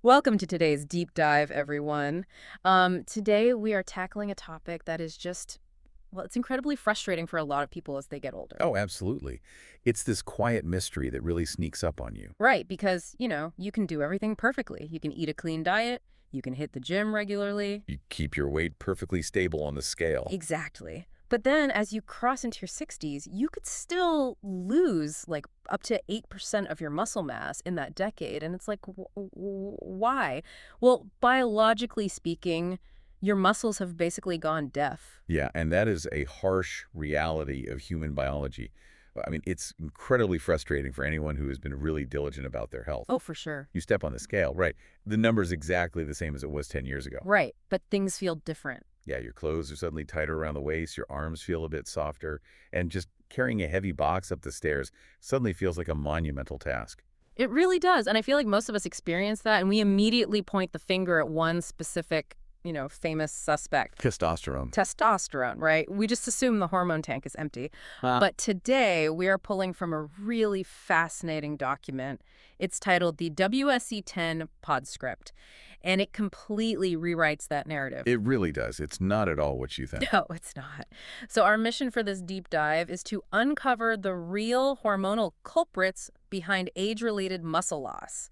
Welcome to today's deep dive, everyone. Today we are tackling a topic that is just, well, it's incredibly frustrating for a lot of people as they get older. Oh, absolutely. It's this quiet mystery that really sneaks up on you. Right, because, you can do everything perfectly. You can eat a clean diet, you can hit the gym regularly. You keep your weight perfectly stable on the scale. Exactly. But then as you cross into your 60s, you could still lose like up to 8% of your muscle mass in that decade. And it's like, why? Well, biologically speaking, your muscles have basically gone deaf. Yeah, and that is a harsh reality of human biology. I mean, it's incredibly frustrating for anyone who has been really diligent about their health. Oh, for sure. You step on the scale, right? The number's exactly the same as it was 10 years ago. Right. But things feel different. Yeah, your clothes are suddenly tighter around the waist, your arms feel a bit softer, and just carrying a heavy box up the stairs suddenly feels like a monumental task. It really does. And I feel like most of us experience that, and we immediately point the finger at one specific, famous suspect. Testosterone. Testosterone, right? We just assume the hormone tank is empty. But today we are pulling from a really fascinating document. It's titled the WSE10 Podscript, and it completely rewrites that narrative. It really does. It's not at all what you think. No, it's not. So our mission for this deep dive is to uncover the real hormonal culprits behind age-related muscle loss.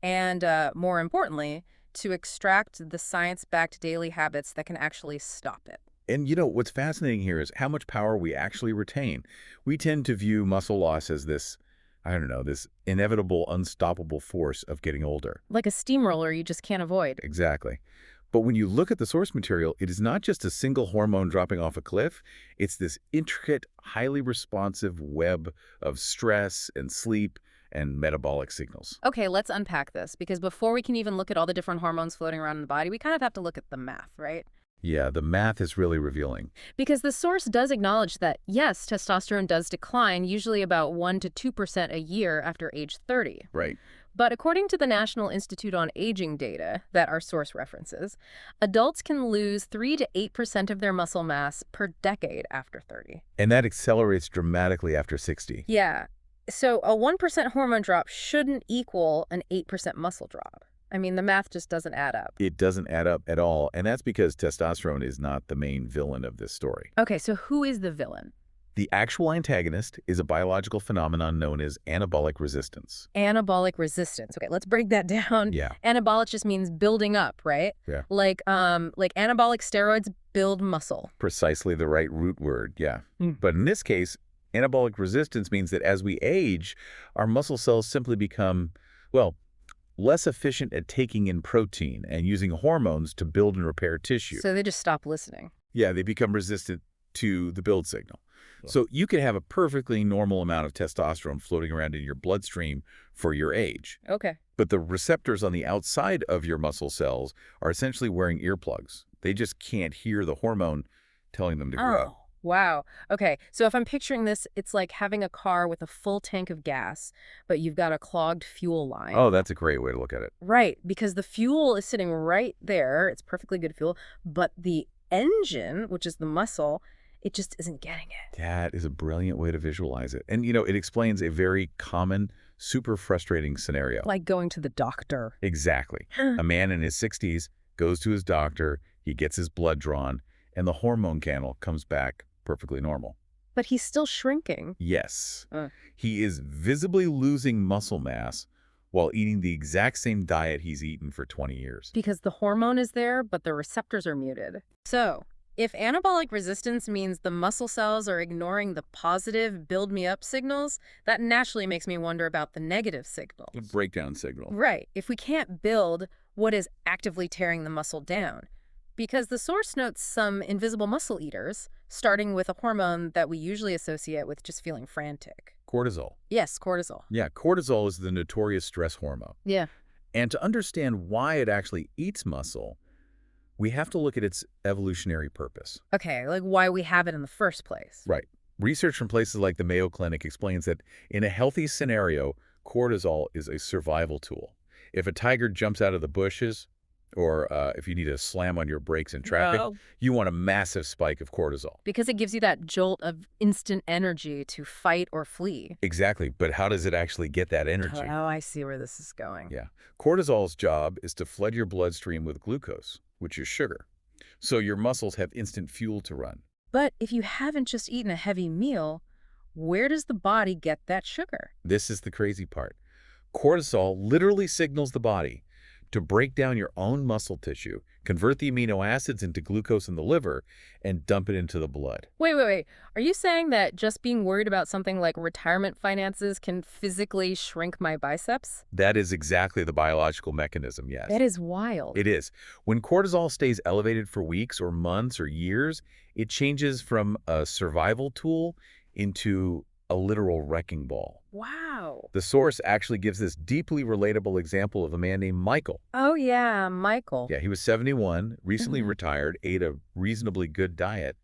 And more importantly, to extract the science-backed daily habits that can actually stop it. And what's fascinating here is how much power we actually retain. We tend to view muscle loss as this, I don't know, this inevitable, unstoppable force of getting older. Like a steamroller you just can't avoid. Exactly. But when you look at the source material, it is not just a single hormone dropping off a cliff. It's this intricate, highly responsive web of stress and sleep and metabolic signals. Okay, let's unpack this, because before we can even look at all the different hormones floating around in the body, we kind of have to look at the math, right? Yeah, the math is really revealing. Because the source does acknowledge that, yes, testosterone does decline, usually about 1 to 2% a year after age 30. Right. But according to the National Institute on Aging data that our source references, adults can lose 3 to 8% of their muscle mass per decade after 30. And that accelerates dramatically after 60. Yeah. So a 1% hormone drop shouldn't equal an 8% muscle drop. I mean, the math just doesn't add up. It doesn't add up at all, and that's because testosterone is not the main villain of this story. Okay, so who is the villain? The actual antagonist is a biological phenomenon known as anabolic resistance. Anabolic resistance. Okay, let's break that down. Yeah. Anabolic just means building up, right? Yeah. Like anabolic steroids build muscle. Precisely the right root word, yeah. But in this case, anabolic resistance means that as we age, our muscle cells simply become, well, less efficient at taking in protein and using hormones to build and repair tissue. So they just stop listening. Yeah, they become resistant to the build signal. So you can have a perfectly normal amount of testosterone floating around in your bloodstream for your age. Okay. But the receptors on the outside of your muscle cells are essentially wearing earplugs. They just can't hear the hormone telling them to grow. Oh, wow. Okay, so if I'm picturing this, it's like having a car with a full tank of gas, but you've got a clogged fuel line. Oh, that's a great way to look at it. Right, because the fuel is sitting right there. It's perfectly good fuel, but the engine, which is the muscle, it just isn't getting it. That is a brilliant way to visualize it. And, it explains a very common, super frustrating scenario. Like going to the doctor. Exactly. A man in his 60s goes to his doctor, he gets his blood drawn, and the hormone panel comes back perfectly normal. But he's still shrinking. Yes. He is visibly losing muscle mass while eating the exact same diet he's eaten for 20 years. Because the hormone is there, but the receptors are muted. So, if anabolic resistance means the muscle cells are ignoring the positive build-me-up signals, that naturally makes me wonder about the negative signals. The breakdown signal. Right. If we can't build, what is actively tearing the muscle down? Because the source notes some invisible muscle eaters, starting with a hormone that we usually associate with just feeling frantic. Cortisol. Yes, cortisol. Yeah, cortisol is the notorious stress hormone. Yeah. And to understand why it actually eats muscle, we have to look at its evolutionary purpose. Okay, like why we have it in the first place. Right. Research from places like the Mayo Clinic explains that in a healthy scenario, cortisol is a survival tool. If a tiger jumps out of the bushes, Or if you need to slam on your brakes in traffic, No. you want a massive spike of cortisol. Because it gives you that jolt of instant energy to fight or flee. Exactly. But how does it actually get that energy? Oh, I see where this is going. Yeah. Cortisol's job is to flood your bloodstream with glucose, which is sugar. So your muscles have instant fuel to run. But if you haven't just eaten a heavy meal, where does the body get that sugar? This is the crazy part. Cortisol literally signals the body to break down your own muscle tissue, convert the amino acids into glucose in the liver, and dump it into the blood. Wait. Are you saying that just being worried about something like retirement finances can physically shrink my biceps? That is exactly the biological mechanism, yes. That is wild. It is. When cortisol stays elevated for weeks or months or years, it changes from a survival tool into a literal wrecking ball. Wow. The source actually gives this deeply relatable example of a man named Michael. Oh, yeah, Michael. Yeah, he was 71, recently retired, ate a reasonably good diet,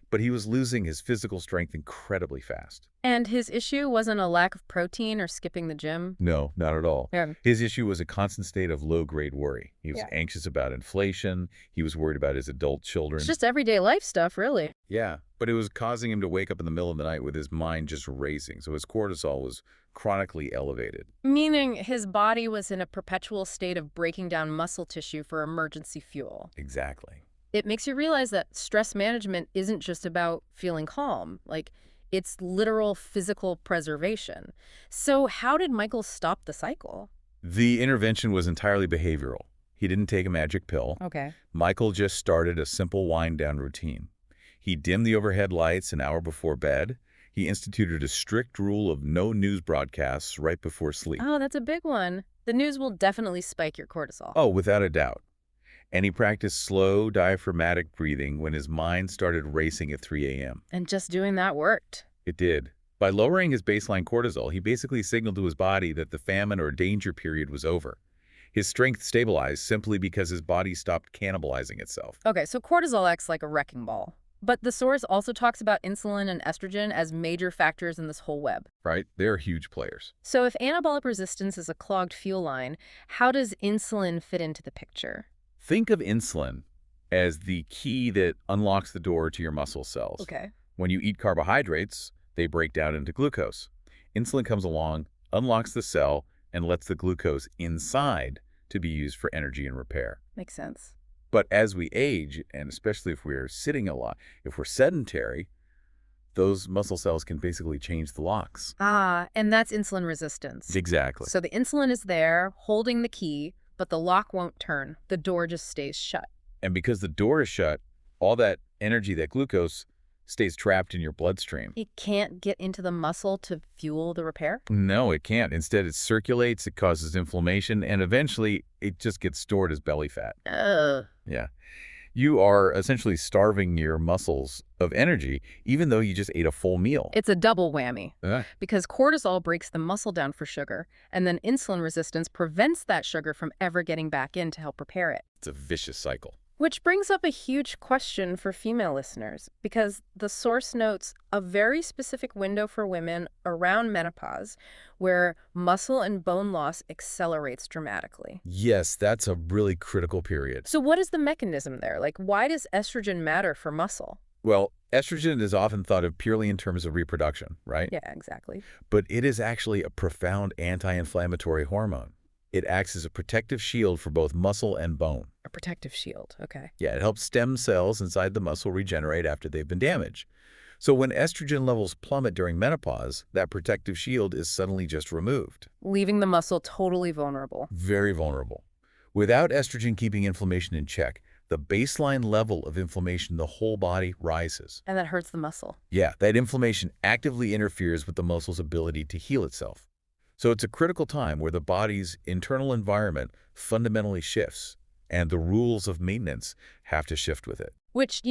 but he was losing his physical strength incredibly fast. And his issue wasn't a lack of protein or skipping the gym? No, not at all. Yeah. His issue was a constant state of low-grade worry. He was Yeah. anxious about inflation. He was worried about his adult children. It's just everyday life stuff, really. Yeah, but it was causing him to wake up in the middle of the night with his mind just racing, so his cortisol was chronically elevated. Meaning his body was in a perpetual state of breaking down muscle tissue for emergency fuel. Exactly. It makes you realize that stress management isn't just about feeling calm. Like, it's literal physical preservation. So how did Michael stop the cycle? The intervention was entirely behavioral. He didn't take a magic pill. Okay. Michael just started a simple wind-down routine. He dimmed the overhead lights an hour before bed. He instituted a strict rule of no news broadcasts right before sleep. Oh, that's a big one. The news will definitely spike your cortisol. Oh, without a doubt. And he practiced slow, diaphragmatic breathing when his mind started racing at 3 a.m. And just doing that worked. It did. By lowering his baseline cortisol, he basically signaled to his body that the famine or danger period was over. His strength stabilized simply because his body stopped cannibalizing itself. Okay, so cortisol acts like a wrecking ball. But the source also talks about insulin and estrogen as major factors in this whole web. Right? They're huge players. So if anabolic resistance is a clogged fuel line, how does insulin fit into the picture? Think of insulin as the key that unlocks the door to your muscle cells. Okay. When you eat carbohydrates, they break down into glucose. Insulin comes along, unlocks the cell, and lets the glucose inside to be used for energy and repair. Makes sense. But as we age, and especially if we're sitting a lot, if we're sedentary, those muscle cells can basically change the locks. Ah, and that's insulin resistance. Exactly. So the insulin is there, holding the key, but the lock won't turn. The door just stays shut. And because the door is shut, all that energy, that glucose, stays trapped in your bloodstream. It can't get into the muscle to fuel the repair? No, it can't. Instead, it circulates, it causes inflammation, and eventually it just gets stored as belly fat. Ugh. Yeah. You are essentially starving your muscles of energy, even though you just ate a full meal. It's a double whammy. Ah, Because cortisol breaks the muscle down for sugar, and then insulin resistance prevents that sugar from ever getting back in to help repair it. it's a vicious cycle. Which brings up a huge question for female listeners, because the source notes a very specific window for women around menopause where muscle and bone loss accelerates dramatically. Yes, that's a really critical period. So what is the mechanism there? Like, why does estrogen matter for muscle? Well, estrogen is often thought of purely in terms of reproduction, right? Yeah, exactly. But it is actually a profound anti-inflammatory hormone. It acts as a protective shield for both muscle and bone. A protective shield, okay. Yeah, it helps stem cells inside the muscle regenerate after they've been damaged. So when estrogen levels plummet during menopause, that protective shield is suddenly just removed. Leaving the muscle totally vulnerable. Very vulnerable. Without estrogen keeping inflammation in check, the baseline level of inflammation in the whole body rises. And that hurts the muscle. Yeah, that inflammation actively interferes with the muscle's ability to heal itself. So it's a critical time where the body's internal environment fundamentally shifts, and the rules of maintenance have to shift with it. Which,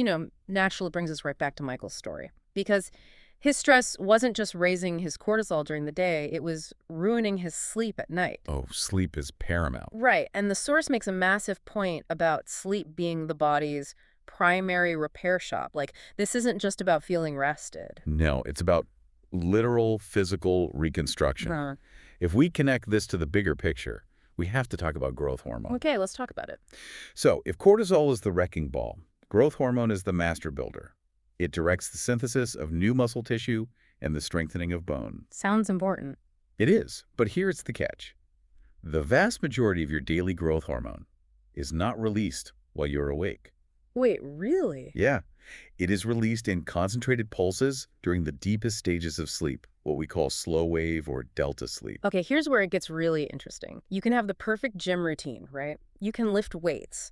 naturally brings us right back to Michael's story. Because his stress wasn't just raising his cortisol during the day, it was ruining his sleep at night. Oh, sleep is paramount. Right, and the source makes a massive point about sleep being the body's primary repair shop. Like, this isn't just about feeling rested. No, it's about literal physical reconstruction. If we connect this to the bigger picture, We have to talk about growth hormone. Okay, let's talk about it. So, if cortisol is the wrecking ball, growth hormone is the master builder. It directs the synthesis of new muscle tissue and the strengthening of bone. Sounds important. It is, but here's the catch. The vast majority of your daily growth hormone is not released while you're awake. Wait, really? Yeah, it is released in concentrated pulses during the deepest stages of sleep, what we call slow wave or delta sleep. Okay, here's where it gets really interesting. You can have the perfect gym routine, right? You can lift weights,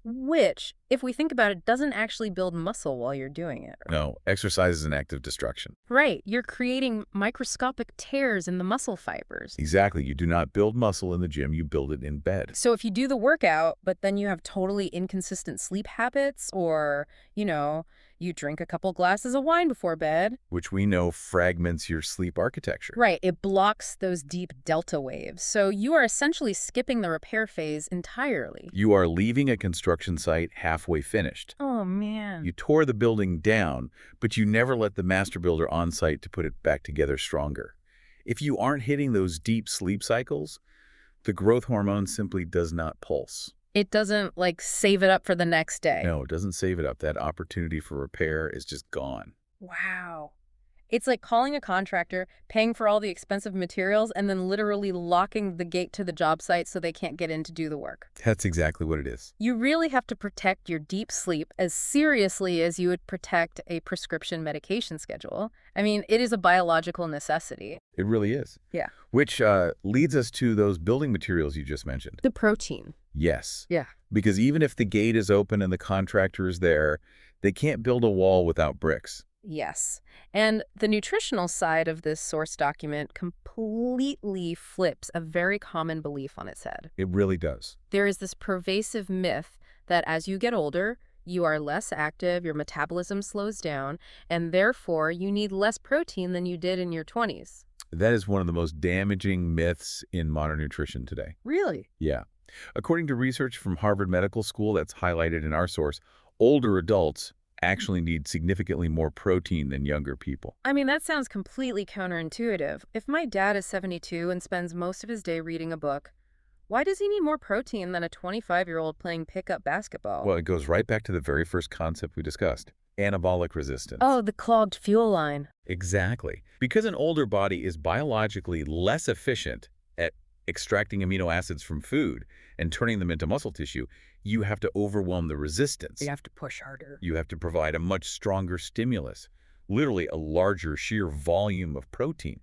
which, if we think about it, doesn't actually build muscle while you're doing it. No, exercise is an act of destruction. Right, you're creating microscopic tears in the muscle fibers. Exactly. You do not build muscle in the gym, you build it in bed. So if you do the workout, but then you have totally inconsistent sleep habits, or, you drink a couple glasses of wine before bed. Which we know fragments your sleep architecture. Right, it blocks those deep delta waves. So you are essentially skipping the repair phase entirely. You are leaving a construction site halfway finished. Oh, man. You tore the building down, but you never let the master builder on site to put it back together stronger. If you aren't hitting those deep sleep cycles, the growth hormone simply does not pulse. It doesn't, save it up for the next day. No, it doesn't save it up. That opportunity for repair is just gone. Wow. It's like calling a contractor, paying for all the expensive materials, and then literally locking the gate to the job site so they can't get in to do the work. That's exactly what it is. You really have to protect your deep sleep as seriously as you would protect a prescription medication schedule. I mean, it is a biological necessity. It really is. Yeah. Which leads us to those building materials you just mentioned. The protein. Yes. Yeah. Because even if the gate is open and the contractor is there, they can't build a wall without bricks. Yes. And the nutritional side of this source document completely flips a very common belief on its head. It really does. There is this pervasive myth that as you get older, you are less active, your metabolism slows down, and therefore you need less protein than you did in your 20s. That is one of the most damaging myths in modern nutrition today. Really? Yeah. According to research from Harvard Medical School that's highlighted in our source, older adults actually need significantly more protein than younger people. I mean, that sounds completely counterintuitive. If my dad is 72 and spends most of his day reading a book, why does he need more protein than a 25-year-old playing pickup basketball? Well, it goes right back to the very first concept we discussed, anabolic resistance. Oh, the clogged fuel line. Exactly. Because an older body is biologically less efficient at extracting amino acids from food and turning them into muscle tissue, you have to overwhelm the resistance. You have to push harder. You have to provide a much stronger stimulus, literally a larger sheer volume of protein,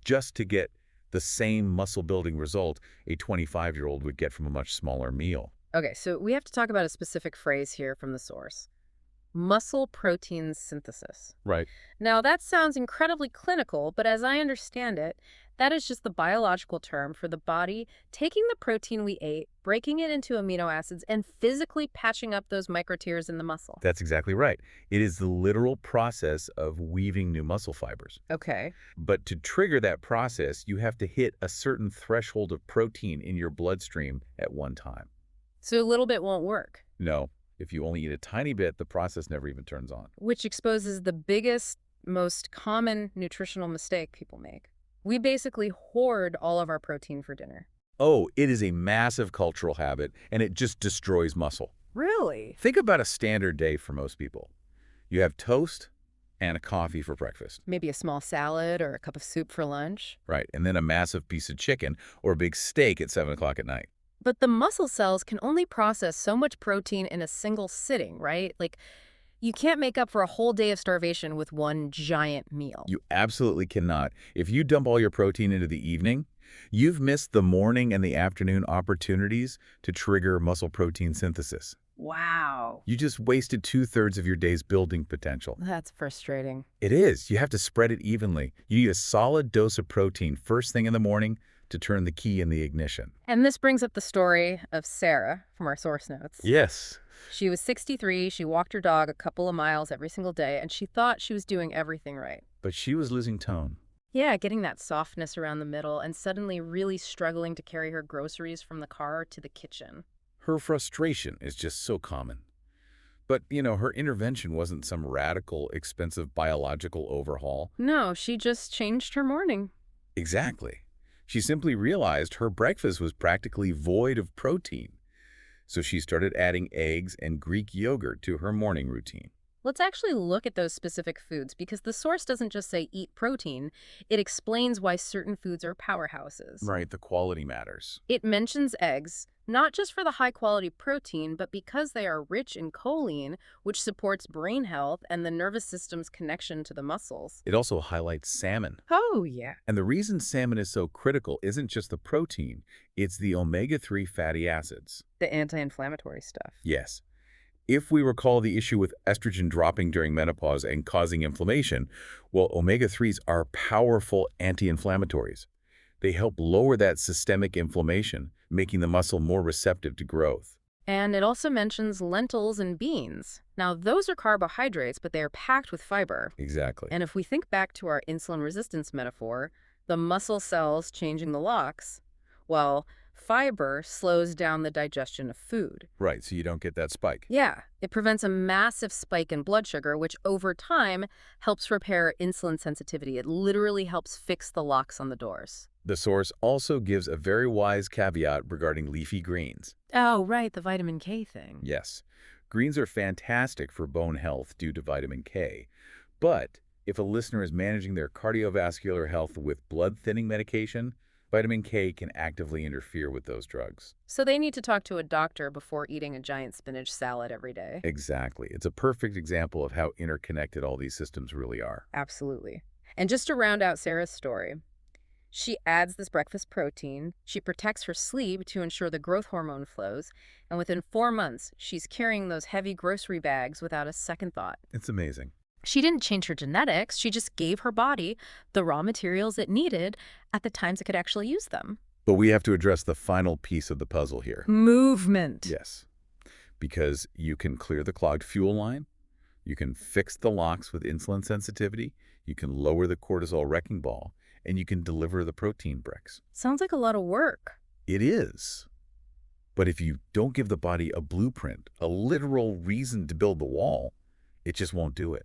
just to get the same muscle-building result a 25-year-old would get from a much smaller meal. Okay, so we have to talk about a specific phrase here from the source. Muscle protein synthesis. Right. Now, that sounds incredibly clinical, but as I understand it, that is just the biological term for the body taking the protein we ate, breaking it into amino acids, and physically patching up those microtears in the muscle. That's exactly right. It is the literal process of weaving new muscle fibers. Okay. But to trigger that process, you have to hit a certain threshold of protein in your bloodstream at one time. So a little bit won't work. No, if you only eat a tiny bit, the process never even turns on. Which exposes the biggest, most common nutritional mistake people make. We basically hoard all of our protein for dinner. Oh, it is a massive cultural habit, and it just destroys muscle. Really? Think about a standard day for most people. You have toast and a coffee for breakfast. Maybe a small salad or a cup of soup for lunch. Right, and then a massive piece of chicken or a big steak at 7 o'clock at night. But the muscle cells can only process so much protein in a single sitting, right? You can't make up for a whole day of starvation with one giant meal. You absolutely cannot. If you dump all your protein into the evening, you've missed the morning and the afternoon opportunities to trigger muscle protein synthesis. Wow. You just wasted 2/3 of your day's building potential. That's frustrating. It is. You have to spread it evenly. You need a solid dose of protein first thing in the morning to turn the key in the ignition. And this brings up the story of Sarah from our source notes. Yes. She was 63, she walked her dog a couple of miles every single day, and she thought she was doing everything right. But she was losing tone. Yeah, getting that softness around the middle and suddenly really struggling to carry her groceries from the car to the kitchen. Her frustration is just so common. But, her intervention wasn't some radical, expensive biological overhaul. No, she just changed her morning. Exactly. She simply realized her breakfast was practically void of protein. So she started adding eggs and Greek yogurt to her morning routine. Let's actually look at those specific foods because the source doesn't just say eat protein, it explains why certain foods are powerhouses. Right, the quality matters. It mentions eggs, not just for the high-quality protein, but because they are rich in choline, which supports brain health and the nervous system's connection to the muscles. It also highlights salmon. Oh, yeah. And the reason salmon is so critical isn't just the protein, it's the omega-3 fatty acids. The anti-inflammatory stuff. Yes. If we recall the issue with estrogen dropping during menopause and causing inflammation, well, omega-3s are powerful anti-inflammatories. They help lower that systemic inflammation, making the muscle more receptive to growth. And it also mentions lentils and beans. Now, those are carbohydrates, but they are packed with fiber. Exactly. And if we think back to our insulin resistance metaphor, the muscle cells changing the locks, well, fiber slows down the digestion of food. Right, so you don't get that spike. Yeah, it prevents a massive spike in blood sugar, which over time helps repair insulin sensitivity. It literally helps fix the locks on the doors. The source also gives a very wise caveat regarding leafy greens. Oh, right, the vitamin K thing. Yes, greens are fantastic for bone health due to vitamin K. But if a listener is managing their cardiovascular health with blood-thinning medication, vitamin K can actively interfere with those drugs. So they need to talk to a doctor before eating a giant spinach salad every day. Exactly. It's a perfect example of how interconnected all these systems really are. Absolutely. And just to round out Sarah's story, she adds this breakfast protein, she protects her sleep to ensure the growth hormone flows, and within 4 months, she's carrying those heavy grocery bags without a second thought. It's amazing. She didn't change her genetics, she just gave her body the raw materials it needed at the times it could actually use them. But we have to address the final piece of the puzzle here. Movement. Yes, because you can clear the clogged fuel line, you can fix the locks with insulin sensitivity, you can lower the cortisol wrecking ball, and you can deliver the protein bricks. Sounds like a lot of work. It is. But if you don't give the body a blueprint, a literal reason to build the wall, it just won't do it.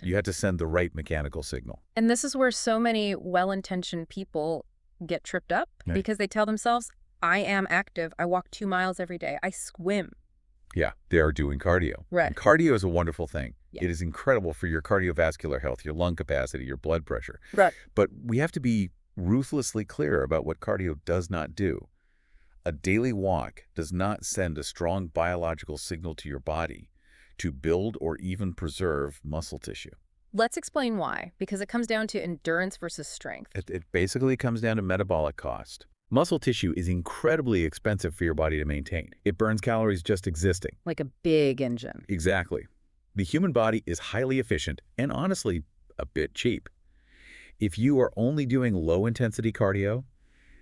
You have to send the right mechanical signal. And this is where so many well-intentioned people get tripped up because they tell themselves, I am active, I walk 2 miles every day, I swim. Yeah, they are doing cardio. Right. And cardio is a wonderful thing. Yeah. It is incredible for your cardiovascular health, your lung capacity, your blood pressure. Right. But we have to be ruthlessly clear about what cardio does not do. A daily walk does not send a strong biological signal to your body to build or even preserve muscle tissue. Let's explain why, because it comes down to endurance versus strength. It basically comes down to metabolic cost. Muscle tissue is incredibly expensive for your body to maintain. It burns calories just existing. Like a big engine. Exactly. The human body is highly efficient and honestly a bit cheap. If you are only doing low-intensity cardio,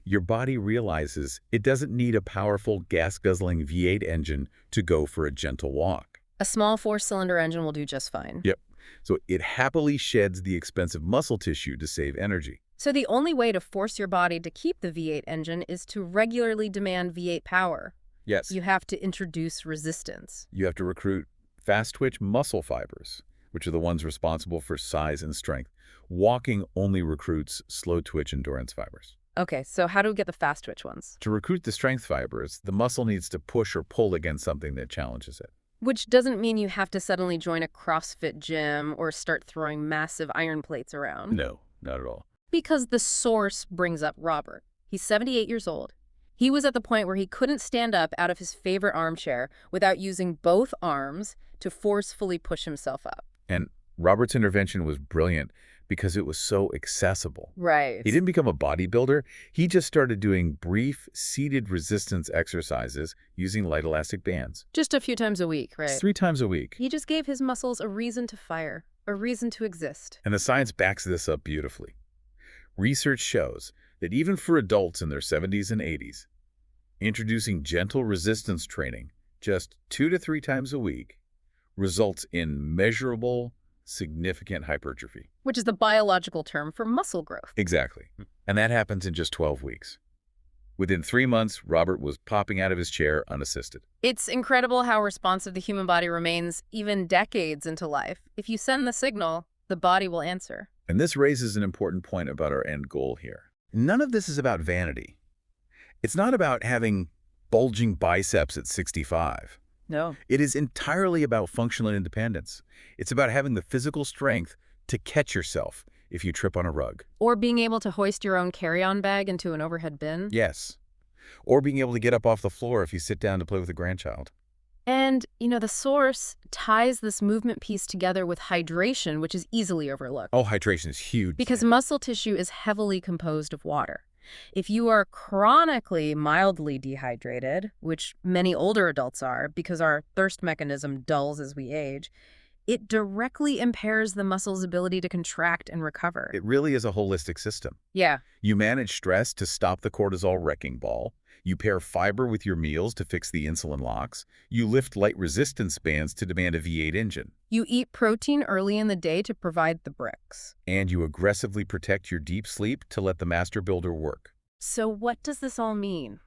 your body realizes it doesn't need a powerful gas-guzzling V8 engine to go for a gentle walk. A small 4-cylinder engine will do just fine. Yep. So it happily sheds the expensive muscle tissue to save energy. So the only way to force your body to keep the V8 engine is to regularly demand V8 power. Yes. You have to introduce resistance. You have to recruit fast-twitch muscle fibers, which are the ones responsible for size and strength. Walking only recruits slow-twitch endurance fibers. Okay, so how do we get the fast-twitch ones? To recruit the strength fibers, the muscle needs to push or pull against something that challenges it. Which doesn't mean you have to suddenly join a CrossFit gym or start throwing massive iron plates around. No, not at all. Because the source brings up Robert. He's 78 years old. He was at the point where he couldn't stand up out of his favorite armchair without using both arms to forcefully push himself up. And Robert's intervention was brilliant because it was so accessible. Right. He didn't become a bodybuilder. He just started doing brief, seated resistance exercises using light elastic bands. Just a few times a week, right? 3 times a week. He just gave his muscles a reason to fire, a reason to exist. And the science backs this up beautifully. Research shows that even for adults in their 70s and 80s, introducing gentle resistance training just 2 to 3 times a week results in measurable, significant hypertrophy. Which is the biological term for muscle growth. Exactly. And that happens in just 12 weeks. Within 3 months, Robert was popping out of his chair unassisted. It's incredible how responsive the human body remains even decades into life. If you send the signal, the body will answer. And this raises an important point about our end goal here. None of this is about vanity. It's not about having bulging biceps at 65. No. It is entirely about functional independence. It's about having the physical strength to catch yourself if you trip on a rug. Or being able to hoist your own carry-on bag into an overhead bin. Yes. Or being able to get up off the floor if you sit down to play with a grandchild. And, the source ties this movement piece together with hydration, which is easily overlooked. Oh, hydration is huge. Because muscle tissue is heavily composed of water. If you are chronically mildly dehydrated, which many older adults are because our thirst mechanism dulls as we age, it directly impairs the muscle's ability to contract and recover. It really is a holistic system. Yeah. You manage stress to stop the cortisol wrecking ball. You pair fiber with your meals to fix the insulin locks. You lift light resistance bands to demand a V8 engine. You eat protein early in the day to provide the bricks. And you aggressively protect your deep sleep to let the master builder work. So what does this all mean?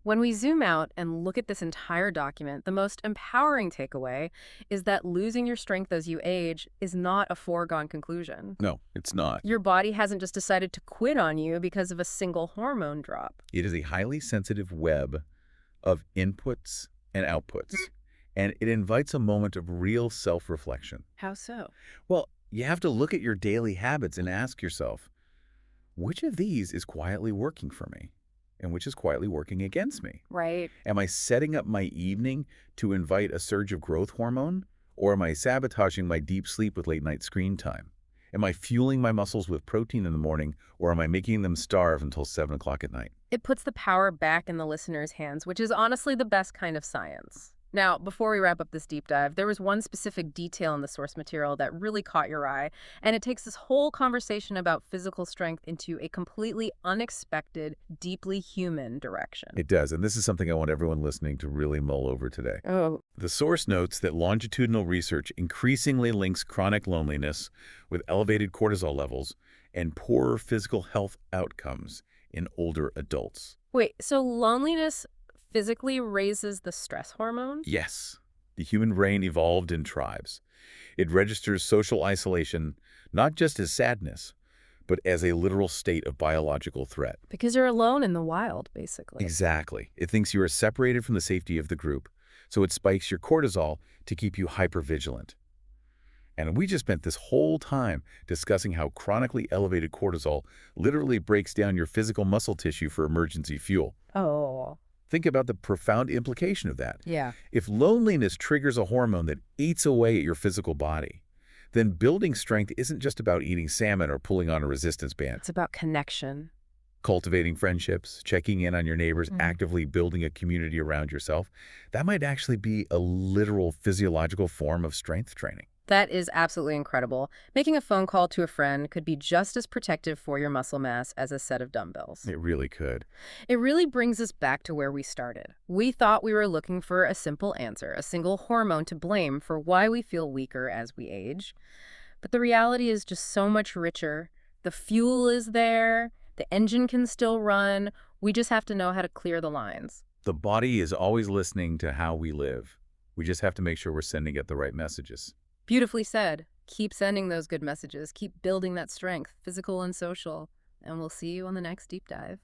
When we zoom out and look at this entire document, the most empowering takeaway is that losing your strength as you age is not a foregone conclusion. No, it's not. Your body hasn't just decided to quit on you because of a single hormone drop. It is a highly sensitive web of inputs and outputs, and it invites a moment of real self-reflection. How so? Well, you have to look at your daily habits and ask yourself, which of these is quietly working for me? And which is quietly working against me? Right. Am I setting up my evening to invite a surge of growth hormone? Or am I sabotaging my deep sleep with late-night screen time? Am I fueling my muscles with protein in the morning, or am I making them starve until 7 o'clock at night? It puts the power back in the listener's hands, which is honestly the best kind of science. Now, before we wrap up this deep dive, there was one specific detail in the source material that really caught your eye, and it takes this whole conversation about physical strength into a completely unexpected, deeply human direction. It does, and this is something I want everyone listening to really mull over today. Oh. The source notes that longitudinal research increasingly links chronic loneliness with elevated cortisol levels and poorer physical health outcomes in older adults. Wait, so loneliness physically raises the stress hormone? Yes. The human brain evolved in tribes. It registers social isolation not just as sadness, but as a literal state of biological threat. Because you're alone in the wild, basically. Exactly. It thinks you are separated from the safety of the group, so it spikes your cortisol to keep you hypervigilant. And we just spent this whole time discussing how chronically elevated cortisol literally breaks down your physical muscle tissue for emergency fuel. Oh. Think about the profound implication of that. Yeah. If loneliness triggers a hormone that eats away at your physical body, then building strength isn't just about eating salmon or pulling on a resistance band. It's about connection. Cultivating friendships, checking in on your neighbors, actively building a community around yourself, that might actually be a literal physiological form of strength training. That is absolutely incredible. Making a phone call to a friend could be just as protective for your muscle mass as a set of dumbbells. It really could. It really brings us back to where we started. We thought we were looking for a simple answer, a single hormone to blame for why we feel weaker as we age. But the reality is just so much richer. The fuel is there. The engine can still run. We just have to know how to clear the lines. The body is always listening to how we live. We just have to make sure we're sending it the right messages. Beautifully said. Keep sending those good messages. Keep building that strength, physical and social. And we'll see you on the next deep dive.